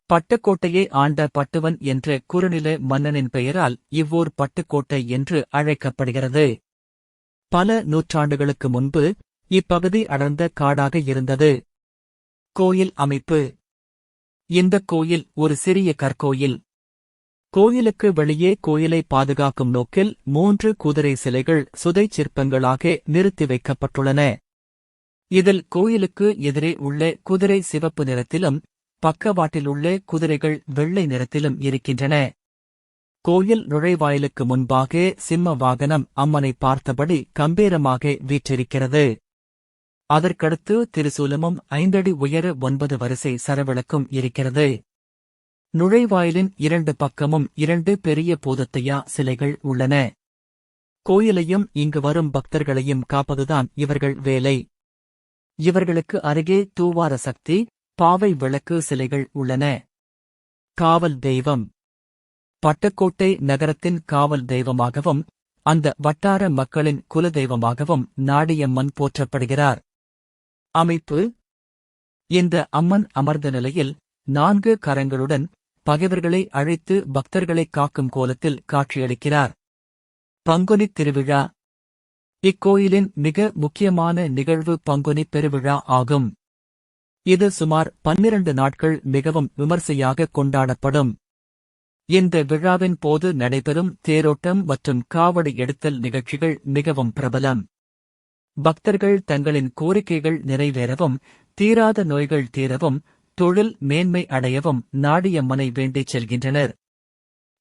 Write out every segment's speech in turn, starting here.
பட்டுக்கோட்டையை ஆண்ட பட்டுவன் என்ற குறுநில மன்னனின் பெயரால் இவ்வூர் பட்டுக்கோட்டை என்று அழைக்கப்படுகிறது. பல நூற்றாண்டுகளுக்கு முன்பு இப்பகுதி அடர்ந்த காடாக இருந்தது. கோயில் அமைப்பு. இந்தக் கோயில் ஒரு சிறிய கற்கோயில். கோயிலுக்கு வெளியே கோயிலை பாதுகாக்கும் நோக்கில் 3 குதிரை சிலைகள் சுதைச் சிற்பங்களாக நிறுத்தி வைக்கப்பட்டுள்ளன. இதில் கோயிலுக்கு எதிரே உள்ள குதிரை சிவப்பு நிறத்திலும் பக்கவாட்டிலுள்ள குதிரைகள் வெள்ளை நிறத்திலும் இருக்கின்றன. கோயில் நுழைவாயிலுக்கு முன்பாக சிம்ம வாகனம் அம்மனை பார்த்தபடி கம்பீரமாக வீற்றிருக்கிறது. அதற்கடுத்து திரிசூலமும் 5 அடி உயர 9 வரிசை சரவிளக்கும் இருக்கிறது. நுழைவாயிலின் 2 பக்கமும் 2 பெரிய பூதத்தையா சிலைகள் உள்ளன. கோயிலையும் இங்கு வரும் பக்தர்களையும் காப்பதுதான் இவர்கள் வேலை. இவர்களுக்கு அருகே தூவார சக்தி, பாவை விளக்கு சிலைகள் உள்ளன. காவல் தெய்வம். பட்டுக்கோட்டை நகரத்தின் காவல் தெய்வமாகவும் அந்த வட்டார மக்களின் குலதெய்வமாகவும் நாடியம்மன் போற்றப்படுகிறார். அமைப்பு. இந்த அம்மன் அமர்ந்த நிலையில் 4 கரங்களுடன் பகைவர்களை அழைத்து பக்தர்களை காக்கும் கோலத்தில் காட்சியளிக்கிறார். பங்குனித் திருவிழா. இக்கோயிலின் மிக முக்கியமான நிகழ்வு பங்குனிப் பெருவிழா ஆகும். இது சுமார் 12 நாட்கள் மிகவும் விமர்சையாக கொண்டாடப்படும். இந்த விழாவின் போது நடைபெறும் தேரோட்டம் மற்றும் காவடி எடுத்தல் நிகழ்ச்சிகள் மிகவும் பிரபலம். பக்தர்கள் தங்களின் கோரிக்கைகள் நிறைவேறவும், தீராத நோய்கள் தீரவும், தொழில் மேன்மை அடையவும் நாடியம்மனை வேண்டிச் செல்கின்றனர்.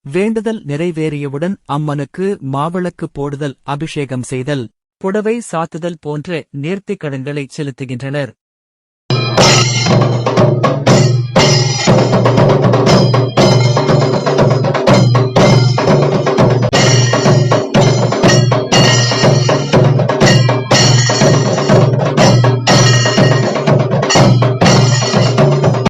வேண்டுதல் நிறைவேறியவுடன் அம்மனுக்கு மாவிளக்கு போடுதல், அபிஷேகம் செய்தல், புடவை சாத்துதல் போன்ற நேர்த்திக் கடன்களை செலுத்துகின்றனர்.